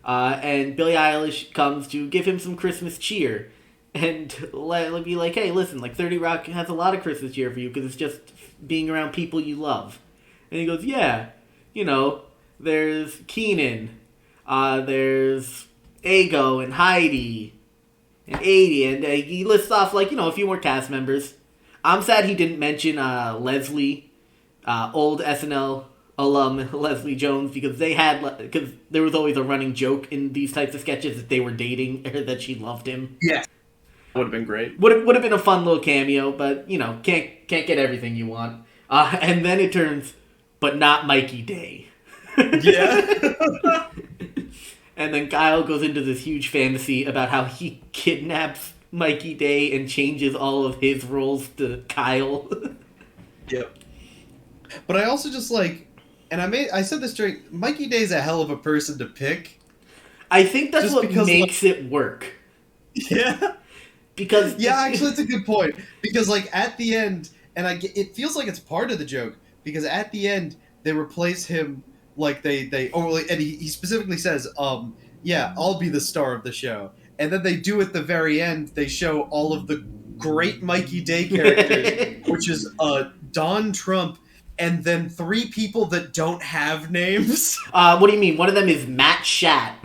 And Billie Eilish comes to give him some Christmas cheer. And be like, "Hey, listen, like 30 Rock has a lot of Christmas cheer for you because it's just being around people you love." And he goes, "Yeah, there's Keenan, there's Ego and Heidi and 80, and he lists off like a few more cast members. I'm sad he didn't mention Leslie, old SNL alum Leslie Jones, because there was always a running joke in these types of sketches that they were dating or that she loved him. Yeah, would have been great. Would have been a fun little cameo, but can't get everything you want. And then it turns, but not Mikey Day. Yeah. And then Kyle goes into this huge fantasy about how he kidnaps Mikey Day and changes all of his roles to Kyle. Yep. But I also just and I said this during, Mikey Day's a hell of a person to pick. I think that's just what makes it work. Yeah. Because actually, that's a good point. Because at the end, and it feels like it's part of the joke. Because at the end, they replace him and he specifically says, "Yeah, I'll be the star of the show." And then they do at the very end, they show all of the great Mikey Day characters, which is Don Trump, and then 3 people that don't have names. What do you mean? One of them is Matt Schatt.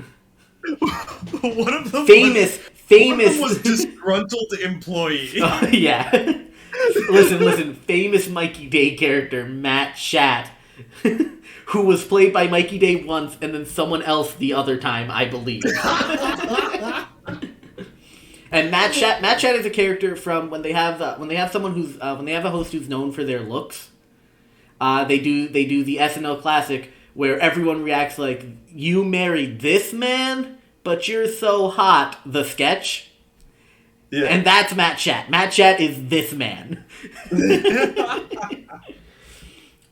One of them famous. One of them was disgruntled employee. Yeah. Listen. Famous Mikey Day character Matt Schatt, who was played by Mikey Day once and then someone else the other time, I believe. And Matt Schatt is a character from when they have someone who's when they have a host who's known for their looks. They do the SNL classic where everyone reacts like, "You married this man, but you're so hot," the sketch. Yeah. And that's Matt Schatt. Matt Schatt is this man.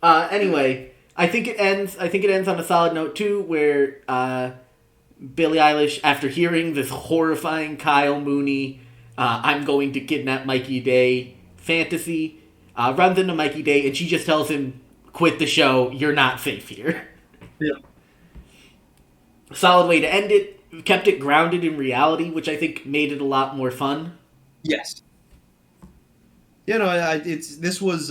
Anyway, I think it ends on a solid note too, where Billie Eilish, after hearing this horrifying Kyle Mooney, "I'm going to kidnap Mikey Day" fantasy, runs into Mikey Day and she just tells him, "Quit the show. You're not safe here." Yeah. Solid way to end it. Kept it grounded in reality, which I think made it a lot more fun. Yes. This was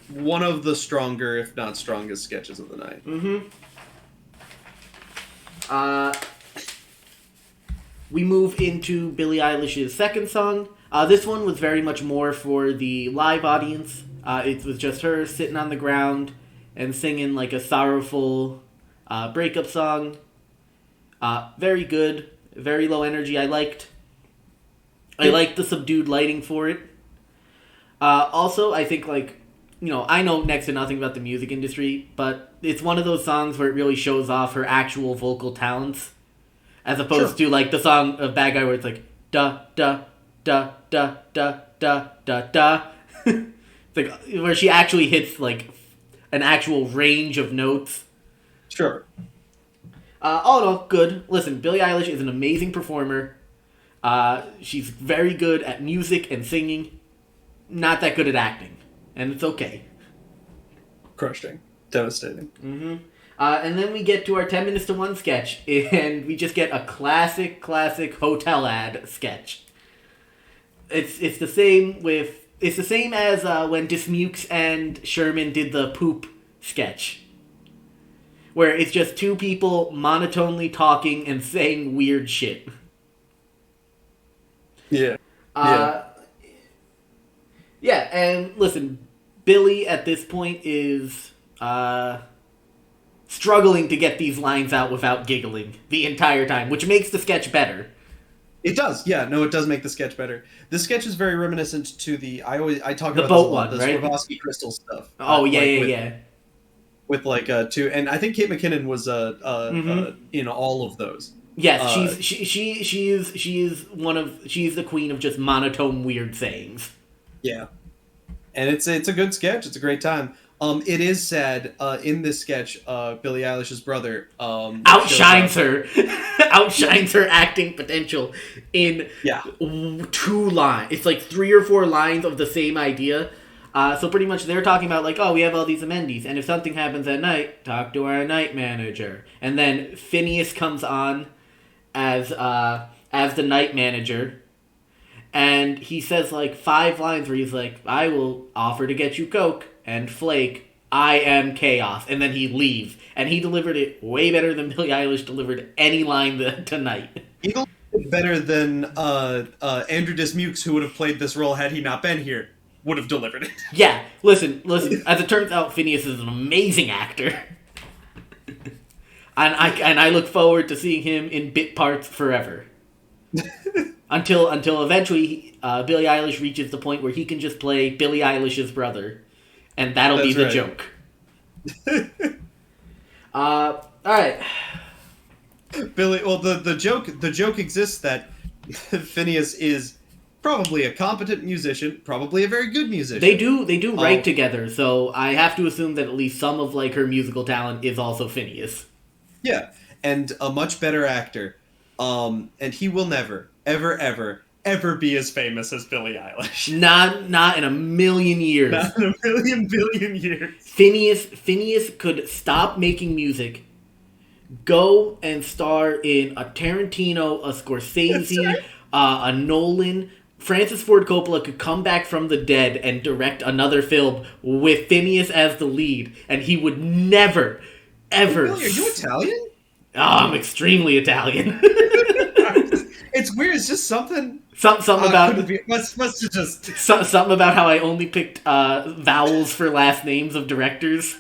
one of the stronger, if not strongest, sketches of the night. Mm-hmm. We move into Billie Eilish's second song. This one was very much more for the live audience. It was just her sitting on the ground and singing like a sorrowful breakup song. Very good. Very low energy. I liked the subdued lighting for it. Also, I think I know next to nothing about the music industry, but it's one of those songs where it really shows off her actual vocal talents. as opposed to like the song of Bad Guy where it's like da da da da da da da da. It's like where she actually hits like an actual range of notes. Sure. All in all, good. Listen, Billie Eilish is an amazing performer. She's very good at music and singing. Not that good at acting, and it's okay. Crushing. Devastating. Mm-hmm. And then we get to our 10 minutes to 1 sketch, and we just get a classic hotel ad sketch. It's the same as when Dismukes and Sherman did the poop sketch, where it's just two people monotonely talking and saying weird shit. Yeah. Yeah, and listen, Billy at this point is struggling to get these lines out without giggling the entire time, which makes the sketch better. It does, yeah. No, it does make the sketch better. The sketch is very reminiscent to I talk the about boat this a lot, one, the right? Swarovski crystal stuff. Oh yeah. With like two, and I think Kate McKinnon was in all of those. Yes, she's the queen of just monotone weird sayings. Yeah, and it's a good sketch. It's a great time. It is sad in this sketch. Billie Eilish's brother outshines her acting potential in 2 lines. It's like 3 or 4 lines of the same idea. So pretty much they're talking about like, oh, we have all these amenities, and if something happens at night, talk to our night manager. And then Phineas comes on as the night manager. And he says like 5 lines where he's like, I will offer to get you Coke and Flake. I am chaos. And then he leaves. And he delivered it way better than Billie Eilish delivered any line tonight. He delivered better than Andrew Dismukes, who would have played this role had he not been here, would have delivered it. Yeah, listen. As it turns out, Phineas is an amazing actor. and I look forward to seeing him in bit parts forever. Until eventually Billie Eilish reaches the point where he can just play Billie Eilish's brother, and that'll be the joke. All right. Billy. Well, the joke exists that Phineas is probably a competent musician, probably a very good musician. They do write together, so I have to assume that at least some of like her musical talent is also Phineas. Yeah, and a much better actor. And he will never, ever be as famous as Billie Eilish. Not in a million years. Not in a billion years. Phineas could stop making music, go and star in a Tarantino, a Scorsese, right. A Nolan. Francis Ford Coppola could come back from the dead and direct another film with Phineas as the lead, and he would never, ever... Billy, are you Italian? Oh, I'm extremely Italian. It's weird. It's just something. Something about must just something about how I only picked vowels for last names of directors.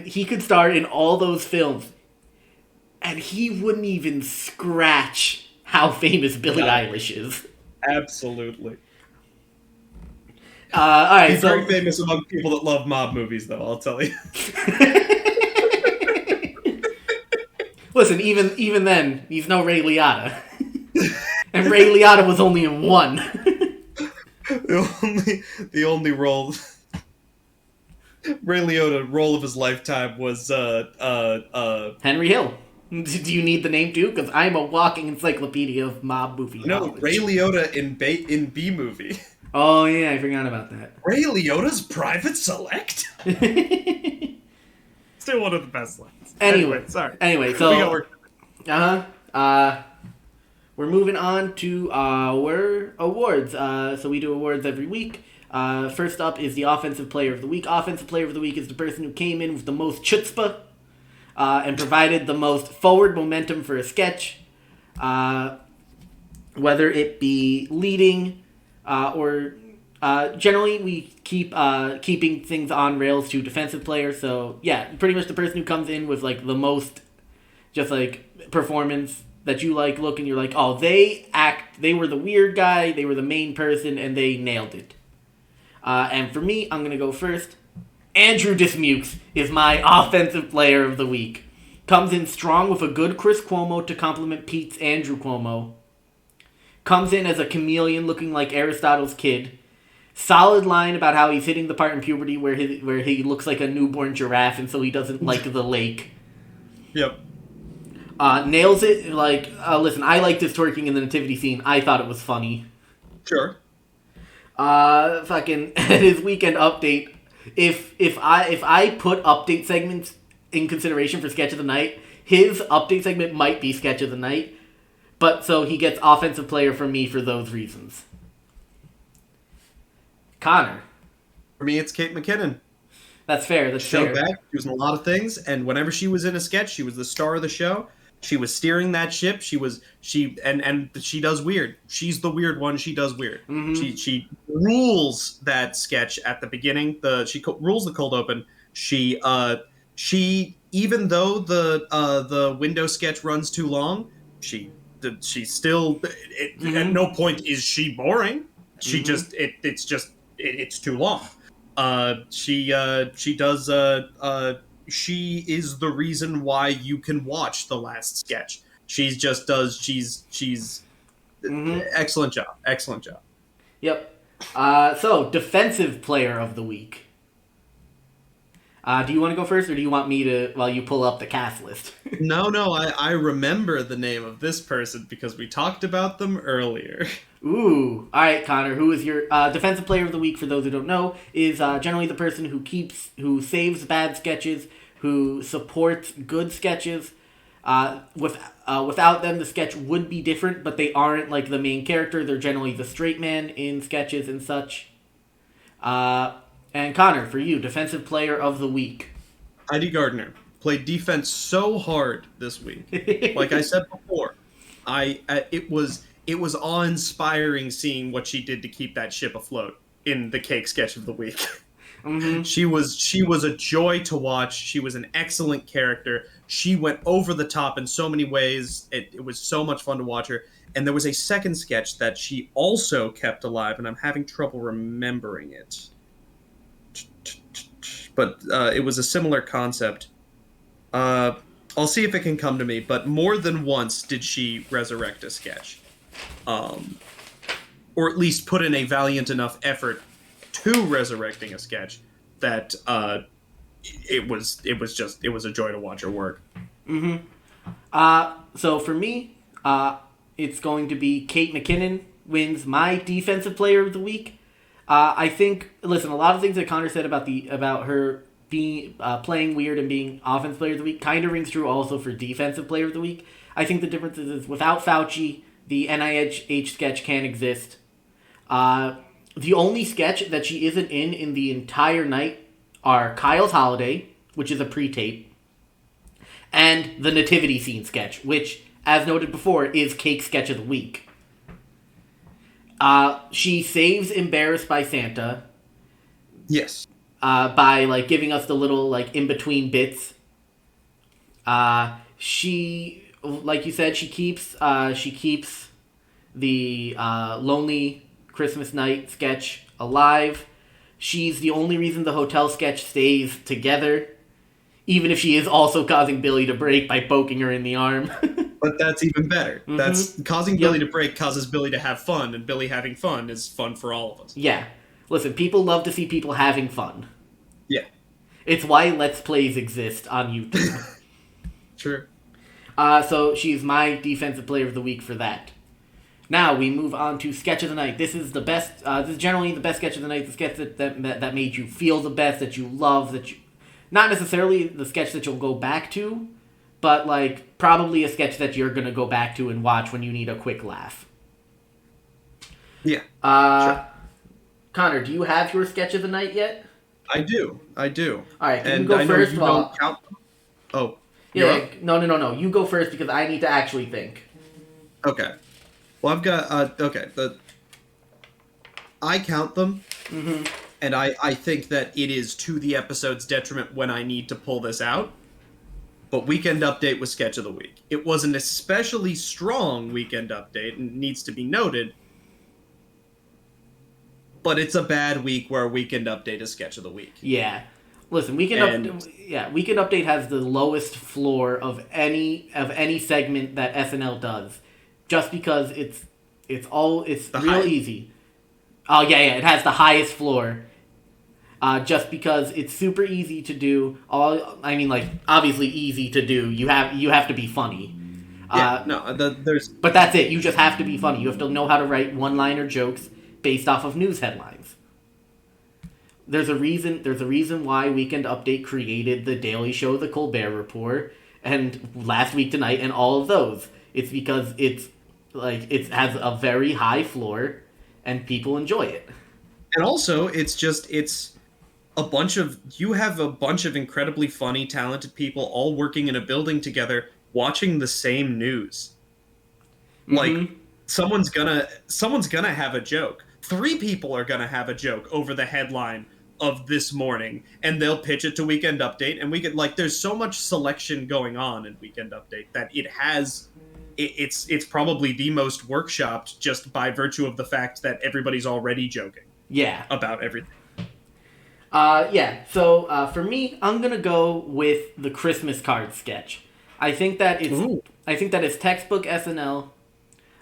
He could star in all those films, and he wouldn't even scratch how famous Billie Eilish is. Absolutely. All right, he's very famous among people that love mob movies, though. I'll tell you. Listen, even then, he's no Ray Liotta. And Ray Liotta was only in 1. The only role Ray Liotta role of his lifetime was Henry Hill. Do you need the name too? Because I'm a walking encyclopedia of mob movie knowledge. Ray Liotta in B Movie. Oh yeah, I forgot about that. Ray Liotta's Private Select? Still one of the best lines. Anyway, sorry. Anyway, so we're moving on to our awards. So we do awards every week. First up is the Offensive Player of the Week. Offensive Player of the Week is the person who came in with the most chutzpah and provided the most forward momentum for a sketch. Whether it be leading or generally we keep keeping things on rails to defensive players. So yeah, pretty much the person who comes in with like the most just like performance that you like look and you're like, oh, they were the weird guy, they were the main person, and they nailed it. And for me, I'm gonna go first. Andrew Dismukes is my Offensive Player of the Week. Comes in strong with a good Chris Cuomo to complement Pete's Andrew Cuomo. Comes in as a chameleon looking like Aristotle's kid. Solid line about how he's hitting the part in puberty where he looks like a newborn giraffe and so he doesn't like the lake. Yep. Nails it. Like, listen, I liked his twerking in the nativity scene. I thought it was funny. Sure. Fucking his weekend update. If I put update segments in consideration for sketch of the night, his update segment might be sketch of the night. But so he gets offensive player from me for those reasons. Connor. For me, it's Kate McKinnon. That's fair. That's Show fair. back. She was in a lot of things, and whenever she was in a sketch, she was the star of the show. She was steering that ship. She does weird. She's the weird one. She does weird. Mm-hmm. She rules that sketch at the beginning. She rules the cold open. She even though the window sketch runs too long, she still at no point is she boring. She just it's too long. She is the reason why you can watch the last sketch. She's excellent job. Yep. So defensive player of the week. Do you want to go first, or do you want me to while you pull up the cast list? No, I remember the name of this person because we talked about them earlier. Ooh. All right, Connor. Who is your defensive player of the week? For those who don't know, is generally the person who saves bad sketches, who supports good sketches. Without them, the sketch would be different, but they aren't like the main character. They're generally the straight man in sketches and such. And Connor, for you, defensive player of the week. Heidi Gardner played defense so hard this week. Like I said before, it was awe-inspiring seeing what she did to keep that ship afloat in the cake sketch of the week. Mm-hmm. She was a joy to watch. She was an excellent character. She went over the top in so many ways. It was so much fun to watch her. And there was a second sketch that she also kept alive, and I'm having trouble remembering it. But it was a similar concept. I'll see if it can come to me, but more than once did she resurrect a sketch. Or at least put in a valiant enough effort to resurrecting a sketch that it was a joy to watch her work. Mm-hmm. So for me, it's going to be Kate McKinnon wins my defensive player of the week. I think, listen, a lot of things that Connor said about her being playing weird and being offensive player of the week kind of rings true also for defensive player of the week. I think the difference is without Fauci, the NIH sketch can't exist. The only sketch that she isn't in the entire night are Kyle's Holiday, which is a pre-tape, and the Nativity scene sketch, which, as noted before, is Cake sketch of the week. She saves Embarrassed by Santa. Yes. By like giving us the little like in between bits. She, like you said, she keeps the Lonely Christmas Night sketch alive. She's the only reason the hotel sketch stays together, even if she is also causing Billy to break by poking her in the arm. But that's even better. Mm-hmm. That's causing Billy to break causes Billy to have fun, and Billy having fun is fun for all of us. Yeah. Listen, people love to see people having fun. Yeah. It's why Let's Plays exist on YouTube. True. So she's my defensive player of the week for that. Now we move on to sketch of the night. This is the best. This is generally the best sketch of the night. The sketch that made you feel the best, that you love, that you, not necessarily the sketch that you'll go back to, but like probably a sketch that you're gonna go back to and watch when you need a quick laugh. Yeah. Sure. Connor, do you have your sketch of the night yet? I do. All right, can you go first? You don't count them. Oh. Yeah. No. You go first because I need to actually think. Okay. Well, I've got I count them, and I think that it is to the episode's detriment when I need to pull this out. But Weekend Update was sketch of the week. It was an especially strong Weekend Update, and needs to be noted. But it's a bad week where Weekend Update is sketch of the week. Yeah. Listen, Weekend Update has the lowest floor of any segment that SNL does, just because it's real easy. Oh yeah, it has the highest floor. Just because it's super easy to do. Obviously easy to do. You have to be funny. But that's it. You just have to be funny. You have to know how to write one-liner jokes based off of news headlines. There's a reason why Weekend Update created The Daily Show, The Colbert Report, and Last Week Tonight, and all of those. It's because it has a very high floor, and people enjoy it. And also, you have a bunch of incredibly funny, talented people all working in a building together, watching the same news. Mm-hmm. Like, someone's gonna have a joke. 3 people are gonna have a joke over the headline of This Morning, and they'll pitch it to Weekend Update, and we get there's so much selection going on in Weekend Update that it's probably the most workshopped just by virtue of the fact that everybody's already joking. Yeah. About everything. So for me, I'm gonna go with the Christmas card sketch. I think that it's textbook SNL.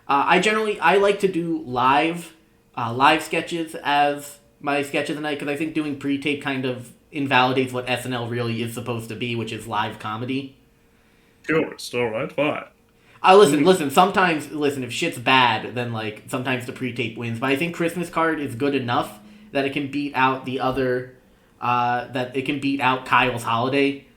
I like to do live sketches as my sketch of the night, because I think doing pre-tape kind of invalidates what SNL really is supposed to be, which is live comedy. Sure, it's alright, fine. Listen, sometimes, if shit's bad, then, sometimes the pre-tape wins. But I think Christmas Card is good enough that it can beat out the other, Kyle's Holiday.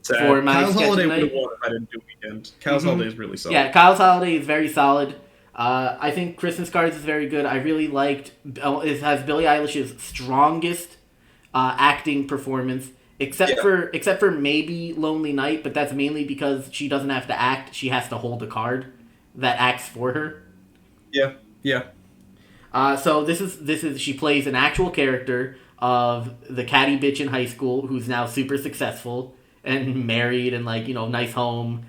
For my Kyle's sketch Holiday tonight. would have won if I didn't do Weekend. Kyle's Holiday is really solid. Yeah, Kyle's Holiday is very solid. I think Christmas Cards is very good. I really liked... It has Billie Eilish's strongest acting performance, except for maybe Lonely Night, but that's mainly because she doesn't have to act. She has to hold a card that acts for her. Yeah. So this is she plays an actual character of the catty bitch in high school who's now super successful and married and nice home,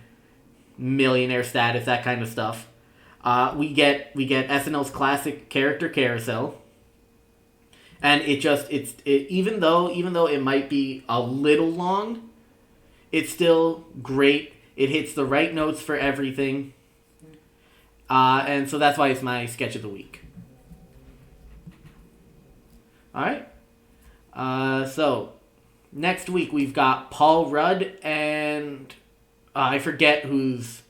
millionaire status, that kind of stuff. We get SNL's classic character carousel, and even though it might be a little long, it's still great. It hits the right notes for everything, and so that's why it's my sketch of the week. All right. So next week we've got Paul Rudd and I forget who. Is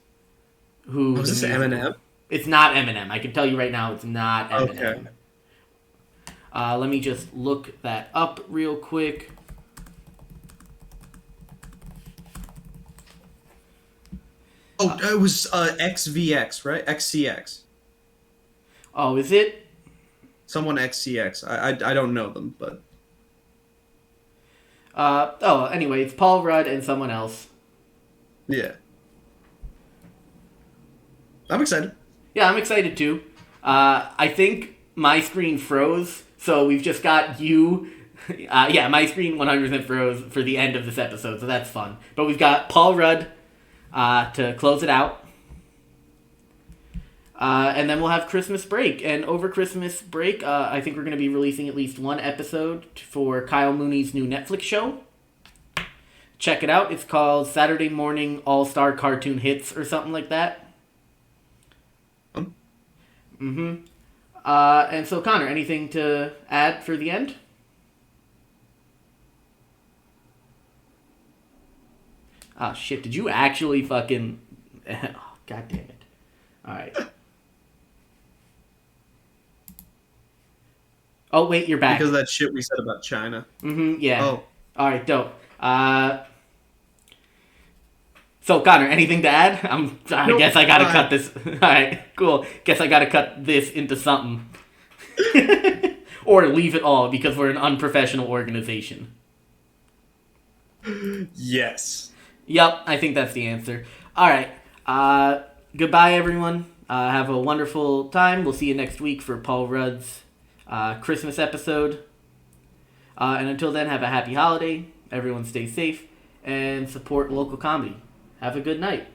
this Eminem? It's not Eminem. I can tell you right now, it's not Eminem. Okay. Let me just look that up real quick. Oh, it was XVX, right? XCX. Oh, is it? Someone XCX. I don't know them, but... Anyway, it's Paul Rudd and someone else. Yeah. I'm excited. Yeah, I'm excited too. I think my screen froze, so we've just got you. My screen 100% froze for the end of this episode, so that's fun. But we've got Paul Rudd to close it out. And then we'll have Christmas break. And over Christmas break, I think we're going to be releasing at least one episode for Kyle Mooney's new Netflix show. Check it out. It's called Saturday Morning All-Star Cartoon Hits or something like that. Mm-hmm. And so, Connor, anything to add for the end? Ah, shit, did you actually fucking... Oh, God damn it. Alright. Oh, wait, you're back. Because of that shit we said about China. Mm-hmm, yeah. Oh. Alright, dope. So, Connor, anything to add? I guess I gotta cut this. Alright, cool. Guess I gotta cut this into something. Or leave it all, because we're an unprofessional organization. Yes. Yep, I think that's the answer. Alright, goodbye, everyone. Have a wonderful time. We'll see you next week for Paul Rudd's Christmas episode. And until then, have a happy holiday. Everyone stay safe and support local comedy. Have a good night.